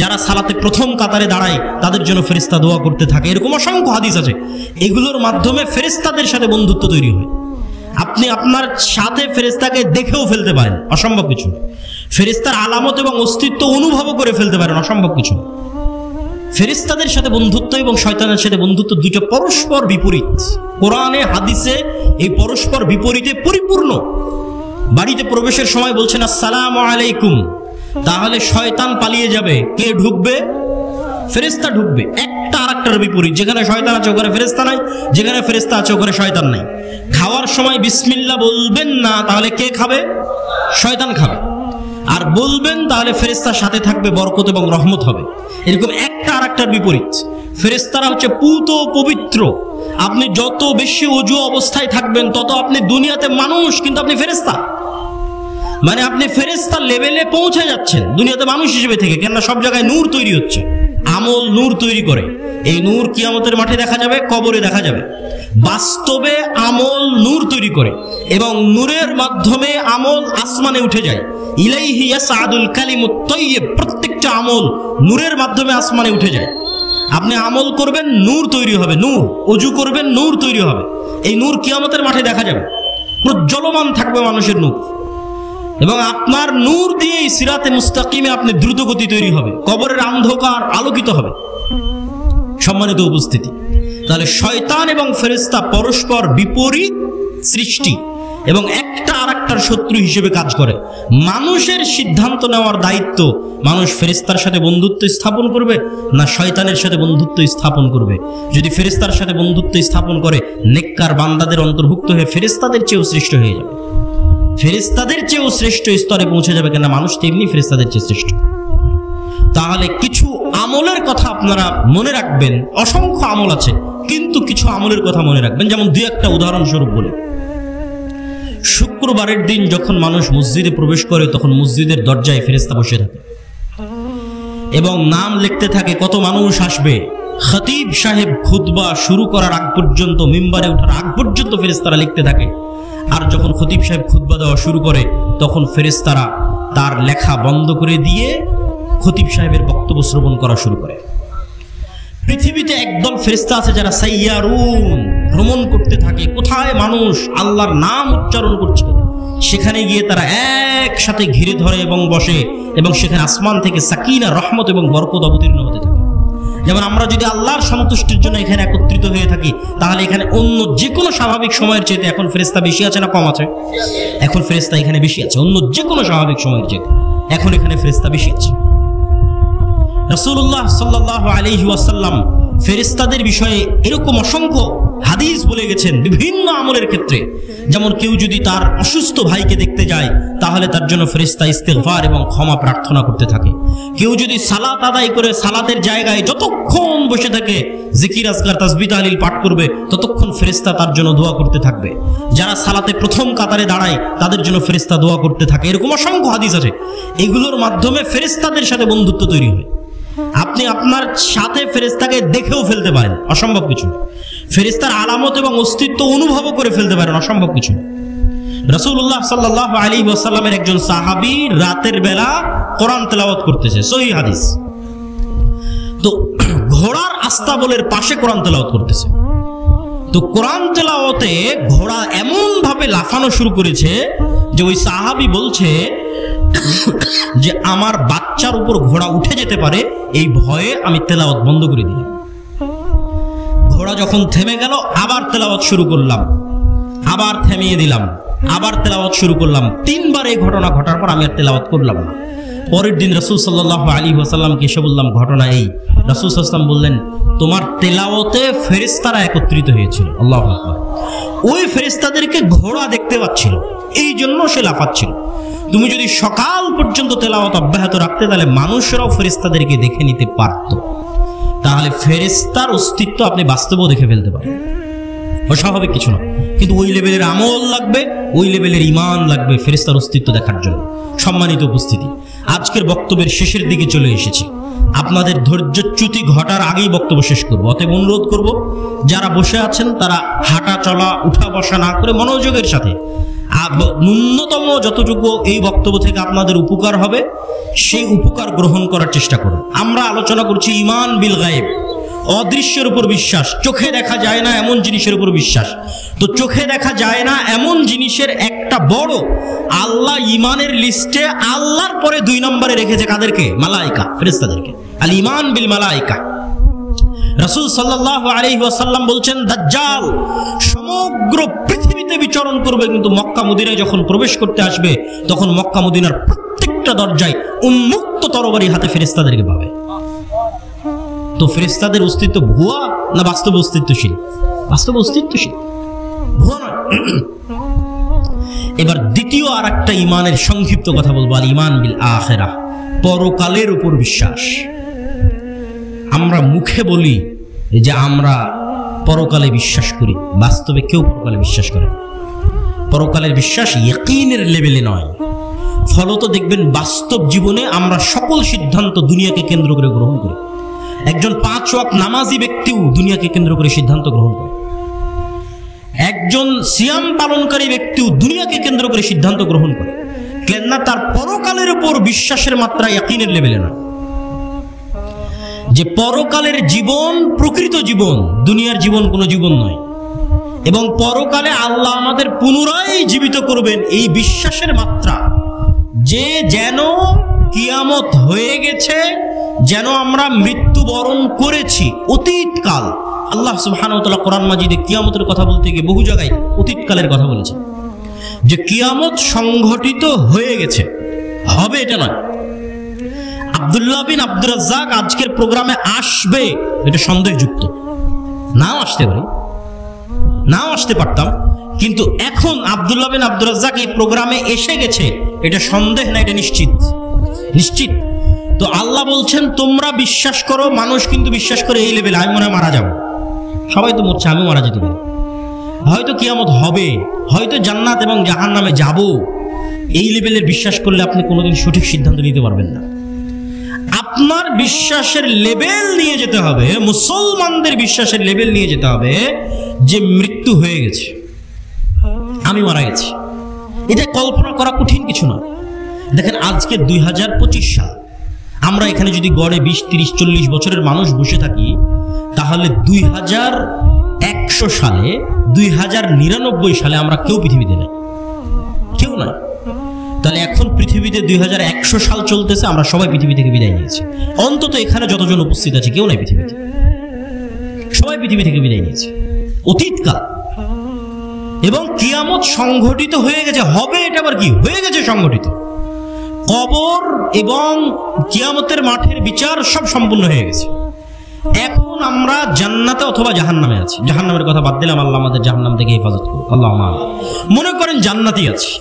যারা সালাতে প্রথম কাতারে দাঁড়ায় তাদের জন্য ফেরেশতা দোয়া করতে থাকে। এরকম অসংখ্য হাদিস আছে। এগুলোর মাধ্যমে ফেরেশতাদের সাথে বন্ধুত্ব তৈরি হয়। আপনি আপনার সাথে ফেরেশতাকে দেখেও ফেলতে পারেন, অসম্ভব কিছু। ফেরেশতার আলামত এবং অস্তিত্ব অনুভবও করে ফেলতে পারেন, অসম্ভব কিছু। ফেরেশতাদের সাথে বন্ধুত্ব এবং শয়তানের সাথে বন্ধুত্ব দুটো পরস্পর বিপরীত। কোরআনে হাদিসে এই পরস্পর বিপরীতে পরিপূর্ণ। বাড়িতে প্রবেশের সময় বলছেন আসসালামু আলাইকুম, তাহলে শয়তান পালিয়ে যাবে, কে ঢুকবে? ফেরেশতা ঢুকবে। একটা আরেকটার বিপরীত, যেখানে শয়তান আছে ওখানে ফেরেশতা নাই, যেখানে ফেরেশতা আছে ওখানে শয়তান নাই। খাওয়ার সময় বিসমিল্লাহ বলবেন না, তাহলে কে খাবে? শয়তান খাবে। আর বলবেন তাহলে ফেরেশতার সাথে থাকবে, বরকত এবং রহমত হবে। এরকম একটা আরেকটার বিপরীত। ফেরেশতারা হচ্ছে পুত পবিত্র। আপনি যত বেশি ওযু অবস্থায় থাকবেন তত আপনি দুনিয়াতে মানুষ, কিন্তু আপনি ফেরেশতা। মানে আপনি ফেরেশতা লেভেলে পৌঁছে যাচ্ছেন দুনিয়াতে মানুষ হিসেবে থেকে। কেননা সব জায়গায় নূর তৈরি হচ্ছে, আমল নূর তৈরি করে। এই নূর কিয়ামতের মাঠে দেখা যাবে, কবরে দেখা যাবে। বাস্তবে আমল নূর তৈরি করে এবং নূরের মাধ্যমে আমল আসমানে উঠে যায়। ইলাইহি ইয়াসআদুল কালিমুত তাইয়্যিব, প্রত্যেকটা আমল নূরের মাধ্যমে আসমানে উঠে যায়। আপনি আমল করবেন, নূর তৈরি হবে, নূর। ওযু করবেন, নূর তৈরি হবে। এই নূর কিয়ামতের মাঠে দেখা যাবে, প্রজ্বলমান থাকবে মানুষের নূর। এবং আপনার নূর দিয়েই সিরাতে মুস্তাকিমে আপনি দ্রুতগতি তৈরি হবে, কবরের অন্ধকার আলোকিত হবে। সম্মানিত উপস্থিতি, তাহলে শয়তান এবং ফেরেশতা পরস্পর বিপরীত সৃষ্টি এবং একটা আরেকটার শত্রু হিসেবে কাজ করে। মানুষের সিদ্ধান্ত নেওয়ার দায়িত্ব, মানুষ ফেরেশতার সাথে বন্ধুত্ব স্থাপন করবে না শয়তানের সাথে বন্ধুত্ব স্থাপন করবে। যদি ফেরেশতার সাথে বন্ধুত্ব স্থাপন করে, নেককার বান্দাদের অন্তর্ভুক্ত হয়ে ফেরেশতাদের চেয়েও শ্রেষ্ঠ হয়ে যাবে, ফেরেশতাদের চেয়েও শ্রেষ্ঠ স্তরে পৌঁছে যাবে। কেন মানুষ তেমনি ফেরেশতাদের চেয়ে শ্রেষ্ঠ। তাহলে কিছু আমলের কথা আপনারা মনে রাখবেন। অসংখ্য আমল আছে, কিন্তু কিছু আমলের কথা মনে রাখবেন। যেমন দুই একটা উদাহরণস্বরূপ বলি। শুক্রবারের দিন যখন মানুষ মসজিদে প্রবেশ করে, তখন মসজিদের দরজায় ফেরেশতা বসে থাকে এবং নাম লিখতে থাকে কত মানুষ আসবে। খতিব সাহেব খুতবা শুরু করার আগ পর্যন্ত, মিম্বারে ওঠার আগ পর্যন্ত ফেরেশতারা লিখতে থাকে। আর যখন খতিব সাহেব খুতবা দেওয়া শুরু করে, তখন ফেরেশতারা তার লেখা বন্ধ করে দিয়ে খতিব সাহেবের বক্তব্য শ্রবণ করা শুরু করে। পৃথিবীতে একদল ফেরেশতা আছে যারা সাইয়ারুন, ভ্রমণ করতে থাকে। কোথায় মানুষ আল্লাহর নাম উচ্চারণ করছে, সেখানে গিয়ে তারা একসাথে ঘিরে ধরে এবং বসে, এবং সেখানে আসমান থেকে সাকিনা, রহমত এবং বরকত অবতীর্ণ হতে থাকে। যেমন আমরা যদি আল্লাহর সন্তুষ্টির জন্য এখানে একত্রিত হয়ে থাকি, তাহলে এখানে অন্য যে কোনো স্বাভাবিক সময়ের চেয়ে এখন ফেরেশতা বেশি আছে না কম আছে? এখন ফেরেশতা এখানে বেশি আছে, অন্য যে কোনো স্বাভাবিক সময়ের চেয়ে এখন এখানে ফেরেশতা বেশি আছে। রাসূলুল্লাহ সাল্লাল্লাহু আলাইহি ওয়াসাল্লাম ফেরেশতাদের বিষয়ে এরকম অসংখ্য হাদিস বলে গেছেন বিভিন্ন আমলের ক্ষেত্রে। যেমন কেউ যদি তার অসুস্থ ভাইকে দেখতে যায়, তাহলে তার জন্য ফেরেশতা ইস্তিগফার এবং ক্ষমা প্রার্থনা করতে থাকে। কেউ যদি সালাত আদায় করে সালাতের জায়গায় যতক্ষণ বসে থাকে জিকির আজকার তাসবিহ তাহলিল পাঠ করবে, ততক্ষণ ফেরেশতা তার জন্য দোয়া করতে থাকবে। যারা সালাতে প্রথম কাতারে দাঁড়ায় তাদের জন্য ফেরেশতা দোয়া করতে থাকে। এরকম অসংখ্য হাদিস আছে। এগুলোর মাধ্যমে ফেরেশতাদের সাথে বন্ধুত্ব তৈরি হয়। আপনি আপনার সাথে ফেরেশতাকে দেখেও ফেলতে পারেন, অসম্ভব কিছু। ফেরেশতার আলামত এবং অস্তিত্ব অনুভবও করে ফেলতে পারেন, অসম্ভব কিছু। রাসূলুল্লাহ সাল্লাল্লাহু আলাইহি ওয়াসাল্লামের একজন সাহাবী রাতের বেলা কোরআন তেলাওয়াত করতেছে, সহিহ হাদিস। তো ঘোড়ার আস্তাবলের পাশে কোরআন তেলাওয়াত করতেছে। তো কোরআন তেলাওয়াতে ঘোড়া এমন ভাবে লাফানো শুরু করেছে যে ওই সাহাবী বলছে যে আমার বাচ্চার উপর ঘোড়া উঠে যেতে পারে, এই ভয়ে আমি তেলাওয়াত বন্ধ করে দিলাম। ঘোড়া যখন থেমে গেল, আবার তেলাওয়াত শুরু করলাম, আবার থামিয়ে দিলাম, আবার তেলাওয়াত শুরু করলাম। তিনবার এই ঘটনা ঘটার পর আমি আর তেলাওয়াত করলাম না। পরের দিন রাসূল সাল্লাল্লাহু আলাইহি ওয়াসাল্লামকে এসে বললাম ঘটনা এই। রাসূল সাল্লাল্লাহু আলাইহি ওয়াসাল্লাম বললেন, তোমার তেলাওয়াতে ফেরেশতারা একত্রিত হয়েছিল। আল্লাহু আকবার। ওই ফেরেশতাদেরকে ঘোড়া দেখতে পাচ্ছিল, এই জন্য সে লাফাচ্ছিল। তুমি যদি সকাল পর্যন্ত তেলাওয়াত অব্যাহত রাখতে, তাহলে মানুষরাও ফেরেশতাদেরকে দেখে নিতে পারত। তাহলে ফেরেশতার অস্তিত্ব আপনি বাস্তবেও দেখে ফেলতে পারেন, অস্বাভাবিক কিছু না। কিন্তু ওই লেভেলের আমল লাগবে, ওই লেভেলের ঈমান লাগবে ফেরেশতার অস্তিত্ব দেখার জন্য। সম্মানিত উপস্থিতি, আজকের বক্তব্যের শেষের দিকে চলে এসেছি। আপনাদের ধৈর্যচ্যুতি ঘটার আগেই বক্তব্য শেষ করব। অতএব অনুরোধ করব, যারা বসে আছেন তারা হাঁটা চলা, উঠা বসা না করে মনোযোগের সাথে ন্যূনতম যতটুকু এই বক্তব্য থেকে আপনাদের উপকার হবে সেই উপকার গ্রহণ করার চেষ্টা করুন। আমরা আলোচনা করছি ঈমান বিল গায়েব, অদৃশ্যের উপর বিশ্বাস, চোখে দেখা যায় না এমন জিনিসের উপর বিশ্বাস। তো চোখে দেখা যায় না এমন জিনিসের একটা বড় আল্লাহ ঈমানের লিস্টে আল্লাহর পরে 2 নম্বরে রেখেছে কাদেরকে? মালায়েকা, ফেরেশতাদেরকে। আল ঈমান বিল মালায়েকা। রাসূল সাল্লাল্লাহু আলাইহি ওয়াসাল্লাম বলছেন, দাজ্জাল সমগ্র পৃথিবীতে বিচরণ করবে, কিন্তু মক্কা মদিনায় যখন প্রবেশ করতে আসবে তখন মক্কা মদিনার প্রত্যেকটা দরজায় উন্মুক্ত তরবারি হাতে ফেরেশতাদেরকে পাবে। তো ফেরেশতাদের অস্তিত্ব ভুয়া না বাস্তবে অস্তিত্বশীল? বাস্তবে অস্তিত্বশীল, ভুয়া নয়। এবার দ্বিতীয় আর একটা ঈমানের সংক্ষিপ্ত কথা বলবো, আল ঈমান বিল আখিরাহ, পরকালের উপর বিশ্বাস। আমরা মুখে বলি যে আমরা পরকালে বিশ্বাস করি, বাস্তবে কেউ পরকালে বিশ্বাস করে না। পরকালের বিশ্বাস ইয়াকিনের লেভেলে নয়। ফলত দেখবেন বাস্তব জীবনে আমরা সকল সিদ্ধান্ত দুনিয়াকে কেন্দ্র করে গ্রহণ করি। একজন 5 ওয়াক্ত নামাজি ব্যক্তিও দুনিয়াকে কেন্দ্র করে সিদ্ধান্ত গ্রহণ করে। একজন সিয়াম পালনকারী ব্যক্তিও দুনিয়াকে কেন্দ্র করে সিদ্ধান্ত গ্রহণ করে। কেন না? তার পরকালের উপর বিশ্বাসের মাত্রা ইয়াকিনের লেভেলে নয়। যে পরকালের জীবন প্রকৃত জীবন, দুনিয়ার জীবন কোনো জীবন নয়, এবং পরকালে আল্লাহ আমাদের পুনরায় জীবিত করবেন, এই বিশ্বাসের মাত্রা, যে যেন কিয়ামত হয়ে গেছে, যেন আমরা মৃত্যুবরণ করেছি অতীতকাল। আল্লাহ সুবহানাহু ওয়া তাআলা কোরআন মাজিদে কিয়ামতের কথা বলতে গিয়ে বহু জায়গায় অতীতকালের কথা বলেছেন, যে কিয়ামত সংঘটিত হয়ে গেছে, হবে এটা নয়। আব্দুল্লাহ বিন আব্দুর রাজ্জাক আজকের প্রোগ্রামে আসবে এটা সন্দেহযুক্ত, নাও আসতে পারে, নাও আসতে পারতাম, কিন্তু এখন আব্দুল্লাহ বিন আব্দুর রাজ্জাক এই প্রোগ্রামে এসে গেছে, এটা সন্দেহ না, এটা নিশ্চিত, নিশ্চিত। তো আল্লাহ বলছেন তোমরা বিশ্বাস করো। মানুষ কিন্তু বিশ্বাস করে এই লেভেলে, আমি মনে হয় মারা যাবো, সবাই তো মরছে, আমিও মারা যেতে পারি, হয়তো কিয়ামত হবে, হয়তো জান্নাত এবং জাহান্নামে যাব, এই লেভেলের বিশ্বাস করলে আপনি কোনোদিন সঠিক সিদ্ধান্ত নিতে পারবেন না। আপনার বিশ্বাসের লেভেল নিয়ে যেতে হবে, মুসলমানদের বিশ্বাসের লেভেল নিয়ে যেতে হবে যে মৃত্যু হয়ে গেছে, আমি মারা গেছি। এটা কল্পনা করা কঠিন কিছু না। দেখেন আজকে 2025 সাল, আমরা এখানে যদি গড়ে 20, 30, 40 বছরের মানুষ বসে থাকি, তাহলে 2100 সালে, 2099 সালে আমরা কেউ পৃথিবীতে নেই, কেউ না। তাহলে এখন পৃথিবীতে 2100 সাল চলতেছে, আমরা সবাই পৃথিবী থেকে বিদায় নিয়েছি। অন্তত এখানে যতজন উপস্থিত আছে কেউ নাই পৃথিবীতে, সবাই পৃথিবী থেকে বিদায় নিয়েছে অতীতকাল। এবং কিয়ামত সংঘটিত হয়ে গেছে, হবে, এটা আবার কি হয়ে গেছে সংঘটিত। কবর এবং কিয়ামতের মাঠের বিচার সব সম্পূর্ণ হয়ে গেছে। এখন আমরা জান্নাতে অথবা জাহান্নামে আছি। জাহান্নামের কথা বাদ দিলাম, আল্লাহ আমাদের জাহান্নাম থেকে হেফাজত করুক, আল্লাহুম্মা। মনে করেন জান্নাতেই আছি,